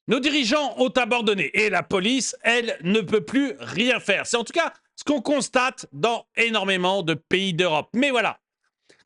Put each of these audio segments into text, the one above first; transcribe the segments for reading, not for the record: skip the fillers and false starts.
Nos dirigeants ont abandonné et la police, elle, ne peut plus rien faire. C'est en tout cas ce qu'on constate dans énormément de pays d'Europe. Mais voilà,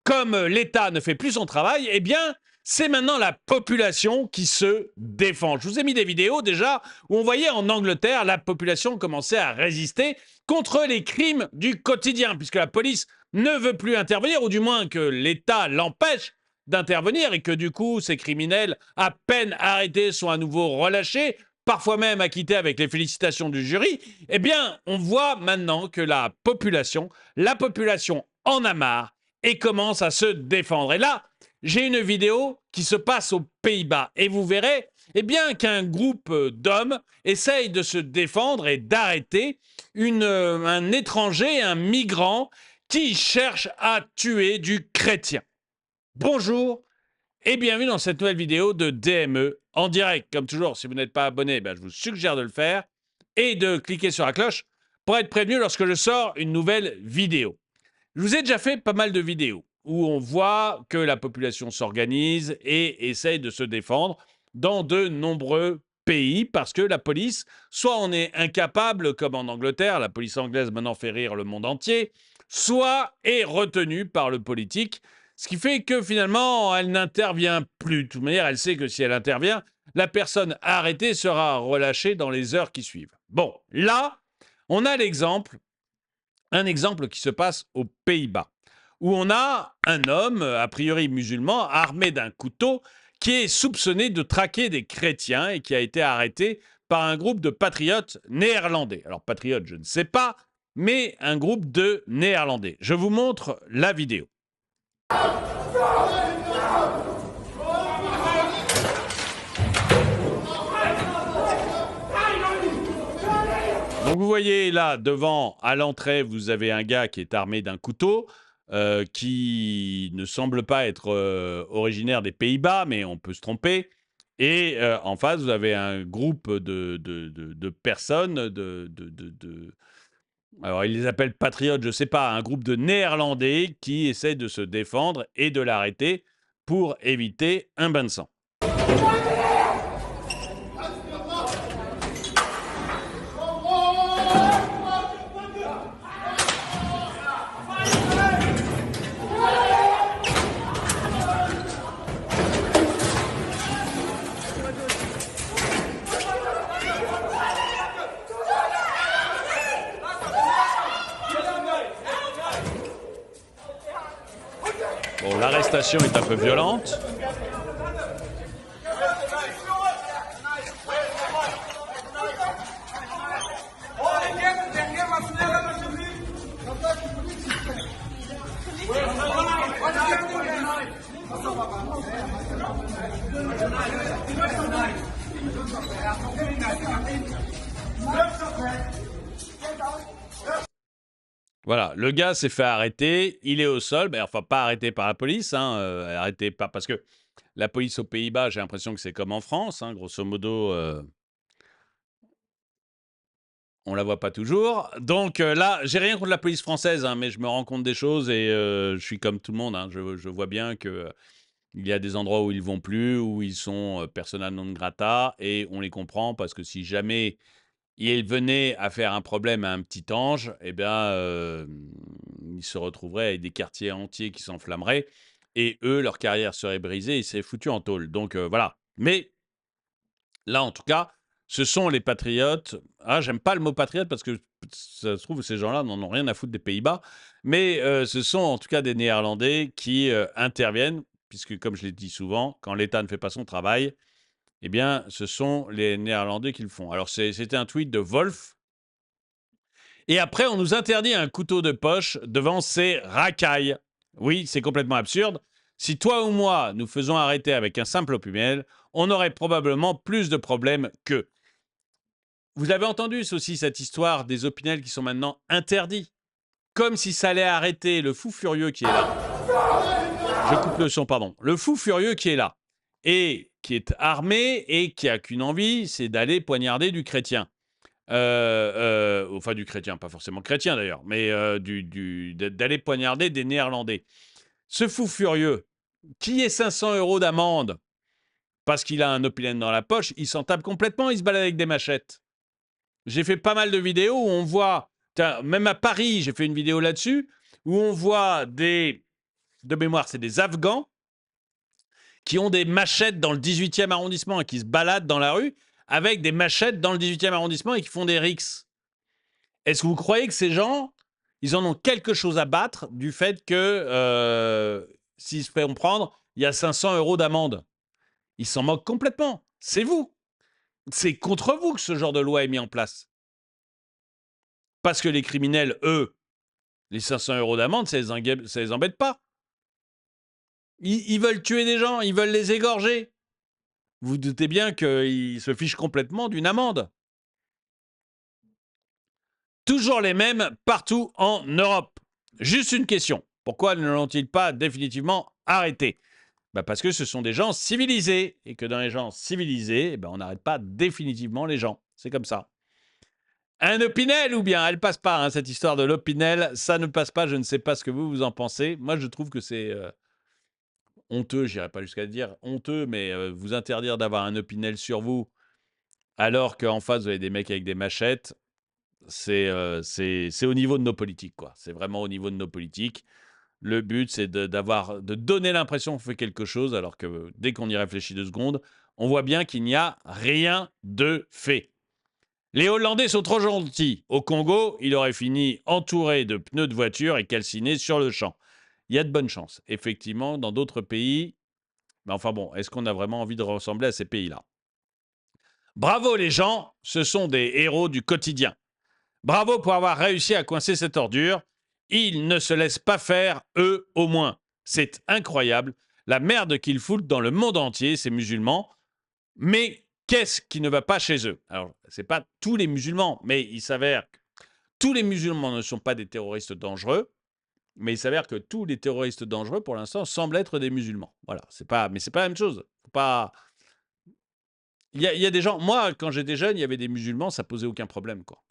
comme l'État ne fait plus son travail, eh bien, c'est maintenant la population qui se défend. Je vous ai mis des vidéos déjà où on voyait en Angleterre la population commencer à résister contre les crimes du quotidien, puisque la police ne veut plus intervenir, ou du moins que l'État l'empêche d'intervenir et que du coup, ces criminels, à peine arrêtés, sont à nouveau relâchés, parfois même acquittés avec les félicitations du jury. Eh bien, on voit maintenant que la population en a marre et commence à se défendre. Et là, j'ai une vidéo qui se passe aux Pays-Bas et vous verrez eh bien, qu'un groupe d'hommes essaye de se défendre et d'arrêter un étranger, un migrant qui cherche à tuer du chrétien. Bonjour et bienvenue dans cette nouvelle vidéo de DME en direct. Comme toujours, si vous n'êtes pas abonné, je vous suggère de le faire et de cliquer sur la cloche pour être prévenu lorsque je sors une nouvelle vidéo. Je vous ai déjà fait pas mal de vidéos où on voit que la population s'organise et essaye de se défendre dans de nombreux pays parce que la police, soit on est incapable, comme en Angleterre, la police anglaise maintenant fait rire le monde entier, soit est retenue par le politique, ce qui fait que finalement, elle n'intervient plus. De toute manière, elle sait que si elle intervient, la personne arrêtée sera relâchée dans les heures qui suivent. Bon, là, on a un exemple qui se passe aux Pays-Bas, où on a un homme, a priori musulman, armé d'un couteau, qui est soupçonné de traquer des chrétiens et qui a été arrêté par un groupe de patriotes néerlandais. Alors, patriotes, je ne sais pas, mais un groupe de néerlandais. Je vous montre la vidéo. Donc vous voyez là, devant, à l'entrée, vous avez un gars qui est armé d'un couteau, qui ne semble pas être originaire des Pays-Bas, mais on peut se tromper. Et en face, vous avez un groupe de personnes, alors ils les appellent patriotes, je ne sais pas, un groupe de Néerlandais qui essaient de se défendre et de l'arrêter pour éviter un bain de sang. Bon, l'arrestation est un peu violente. Voilà, le gars s'est fait arrêter, il est au sol, enfin pas arrêté par la police, arrêté pas parce que la police aux Pays-Bas, j'ai l'impression que c'est comme en France, grosso modo, on la voit pas toujours. Donc là, j'ai rien contre la police française, mais je me rends compte des choses et je suis comme tout le monde. Je vois bien que il y a des endroits où ils vont plus, où ils sont persona non grata, et on les comprend parce que si jamais ils venaient à faire un problème à un petit ange, eh bien, ils se retrouveraient avec des quartiers entiers qui s'enflammeraient, et eux, leur carrière serait brisée, ils seraient foutus en tôle. Donc voilà. Mais là, en tout cas, ce sont les patriotes. Ah, j'aime pas le mot patriote parce que ça se trouve, ces gens-là n'en ont rien à foutre des Pays-Bas. Mais ce sont en tout cas des Néerlandais qui interviennent, puisque comme je l'ai dit souvent, quand l'État ne fait pas son travail, eh bien, ce sont les Néerlandais qui le font. Alors, c'était un tweet de Wolf. Et après, on nous interdit un couteau de poche devant ces racailles. Oui, c'est complètement absurde. Si toi ou moi nous faisons arrêter avec un simple opumel, on aurait probablement plus de problèmes qu'eux. Vous avez entendu aussi cette histoire des opinels qui sont maintenant interdits. Comme si ça allait arrêter le fou furieux qui est là. Je coupe le son, pardon. Le fou furieux qui est là. Et qui est armé et qui a qu'une envie, c'est d'aller poignarder du chrétien. Enfin, du chrétien, pas forcément chrétien d'ailleurs, mais d'aller poignarder des Néerlandais. Ce fou furieux, qui est 500 € d'amende parce qu'il a un Opinel dans la poche, il s'en tape complètement, il se balade avec des machettes. J'ai fait pas mal de vidéos où on voit, même à Paris, j'ai fait une vidéo là-dessus, où on voit de mémoire, c'est des Afghans qui ont des machettes dans le 18e arrondissement et qui se baladent dans la rue avec des machettes dans le 18e arrondissement et qui font des rixes. Est-ce que vous croyez que ces gens, ils en ont quelque chose à battre du fait que s'ils se font prendre, il y a 500 € d'amende? Ils s'en moquent complètement. C'est vous. C'est contre vous que ce genre de loi est mis en place. Parce que les criminels, eux, les 500 € d'amende, ça les embête pas. Ils veulent tuer des gens, ils veulent les égorger. Vous doutez bien qu'ils se fichent complètement d'une amende. Toujours les mêmes partout en Europe. Juste une question. Pourquoi ne l'ont-ils pas définitivement arrêté? Parce que ce sont des gens civilisés. Et que dans les gens civilisés, on n'arrête pas définitivement les gens. C'est comme ça. Un Opinel ou bien? Elle passe pas, hein, cette histoire de l'Opinel. Ça ne passe pas. Je ne sais pas ce que vous en pensez. Moi, je trouve que c'est honteux. Je n'irai pas jusqu'à dire honteux, mais vous interdire d'avoir un Opinel sur vous alors qu'en face, vous avez des mecs avec des machettes. C'est au niveau de nos politiques, quoi. C'est vraiment au niveau de nos politiques. Le but, c'est de donner l'impression qu'on fait quelque chose, alors que dès qu'on y réfléchit 2 secondes, on voit bien qu'il n'y a rien de fait. Les Hollandais sont trop gentils. Au Congo, il aurait fini entouré de pneus de voiture et calciné sur le champ. Il y a de bonnes chances. Effectivement, dans d'autres pays, mais enfin bon, est-ce qu'on a vraiment envie de ressembler à ces pays-là? Bravo les gens, ce sont des héros du quotidien. Bravo pour avoir réussi à coincer cette ordure. Ils ne se laissent pas faire, eux au moins. C'est incroyable. La merde qu'ils foutent dans le monde entier, ces musulmans. Mais qu'est-ce qui ne va pas chez eux? Alors, ce n'est pas tous les musulmans, mais il s'avère que tous les musulmans ne sont pas des terroristes dangereux, mais il s'avère que tous les terroristes dangereux, pour l'instant, semblent être des musulmans. Voilà, mais c'est pas la même chose. Faut pas... Il y a des gens... Moi, quand j'étais jeune, il y avait des musulmans, ça posait aucun problème, quoi.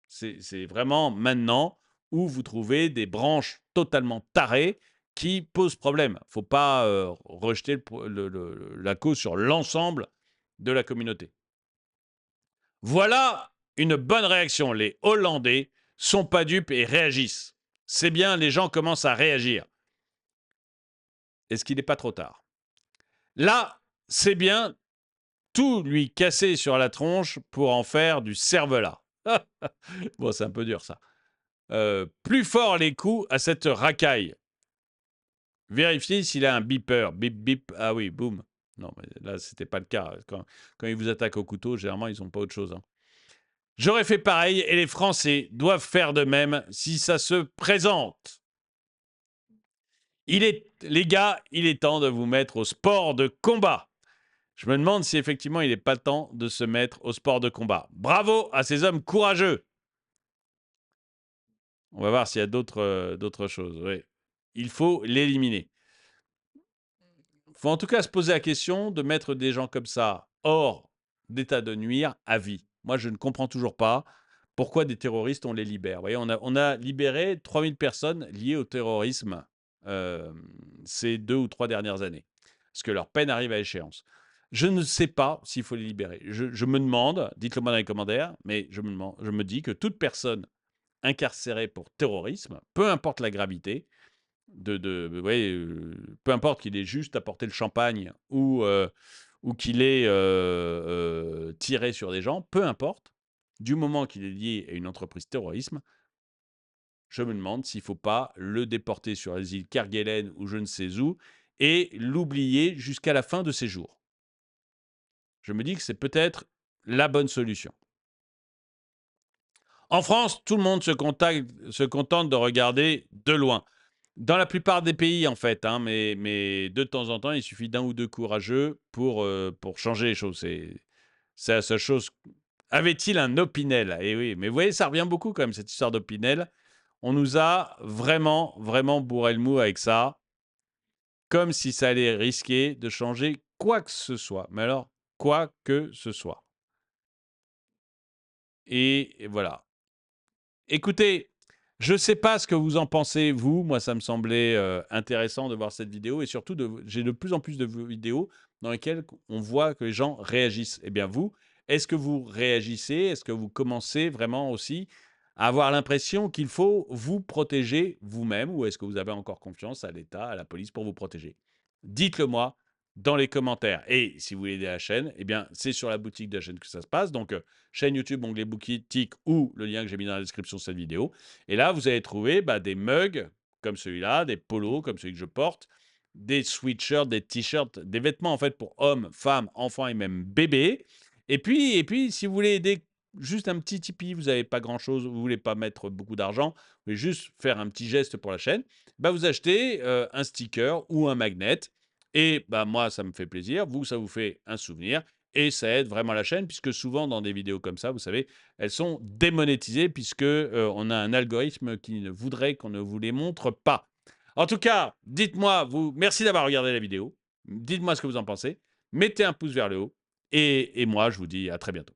C'est vraiment maintenant où vous trouvez des branches totalement tarées qui posent problème. Il ne faut pas rejeter la cause sur l'ensemble de la communauté. Voilà une bonne réaction. Les Hollandais sont pas dupes et réagissent. C'est bien, les gens commencent à réagir. Est-ce qu'il n'est pas trop tard? Là, c'est bien, tout lui casser sur la tronche pour en faire du cervelas. Bon, c'est un peu dur, ça. Plus fort les coups à cette racaille. Vérifiez s'il a un beeper. Bip, bip. Ah oui, boum. Non, mais là, c'était pas le cas. Quand ils vous attaquent au couteau, généralement, ils n'ont pas autre chose. Hein. J'aurais fait pareil et les Français doivent faire de même si ça se présente. Les gars, il est temps de vous mettre au sport de combat. Je me demande si effectivement il n'est pas temps de se mettre au sport de combat. Bravo à ces hommes courageux. On va voir s'il y a d'autres choses. Oui. Il faut l'éliminer. Il faut en tout cas se poser la question de mettre des gens comme ça hors d'état de nuire à vie. Moi, je ne comprends toujours pas pourquoi des terroristes, on les libère. Vous voyez, on a libéré 3000 personnes liées au terrorisme ces 2 ou 3 dernières années, parce que leur peine arrive à échéance. Je ne sais pas s'il faut les libérer. Je me demande, dites-le moi dans les commentaires, mais je me dis que toute personne incarcéré pour terrorisme, peu importe la gravité, peu importe qu'il ait juste apporté le champagne ou qu'il ait tiré sur des gens, peu importe, du moment qu'il est lié à une entreprise terrorisme, je me demande s'il ne faut pas le déporter sur les îles Kerguelen ou je ne sais où et l'oublier jusqu'à la fin de ses jours. Je me dis que c'est peut-être la bonne solution. En France, tout le monde se contente de regarder de loin. Dans la plupart des pays, en fait, hein, mais de temps en temps, il suffit d'un ou deux courageux pour changer les choses. C'est la seule chose. Avait-il un Opinel? Eh oui, mais vous voyez, ça revient beaucoup quand même, cette histoire d'Opinel. On nous a vraiment, vraiment bourré le mou avec ça, comme si ça allait risquer de changer quoi que ce soit. Mais alors, quoi que ce soit. Et voilà. Écoutez, je ne sais pas ce que vous en pensez, vous. Moi, ça me semblait intéressant de voir cette vidéo. Et surtout, j'ai de plus en plus de vidéos dans lesquels on voit que les gens réagissent. Eh bien vous, est-ce que vous réagissez? Est-ce que vous commencez vraiment aussi à avoir l'impression qu'il faut vous protéger vous-même ou est-ce que vous avez encore confiance à l'État, à la police pour vous protéger? Dites-le moi dans les commentaires. Et si vous voulez aider la chaîne, eh bien, c'est sur la boutique de la chaîne que ça se passe. Donc, chaîne YouTube, onglet boutique ou le lien que j'ai mis dans la description de cette vidéo. Et là, vous allez trouver des mugs comme celui-là, des polos comme celui que je porte, des sweatshirts, des t-shirts, des vêtements en fait pour hommes, femmes, enfants et même bébés. Et puis, si vous voulez aider juste un petit Tipeee, vous n'avez pas grand-chose, vous voulez pas mettre beaucoup d'argent, vous voulez juste faire un petit geste pour la chaîne, vous achetez un sticker ou un magnet. Et moi, ça me fait plaisir. Vous, ça vous fait un souvenir. Et ça aide vraiment la chaîne, puisque souvent, dans des vidéos comme ça, vous savez, elles sont démonétisées, puisque on a un algorithme qui ne voudrait qu'on ne vous les montre pas. En tout cas, dites-moi, merci d'avoir regardé la vidéo. Dites-moi ce que vous en pensez. Mettez un pouce vers le haut. Et moi, je vous dis à très bientôt.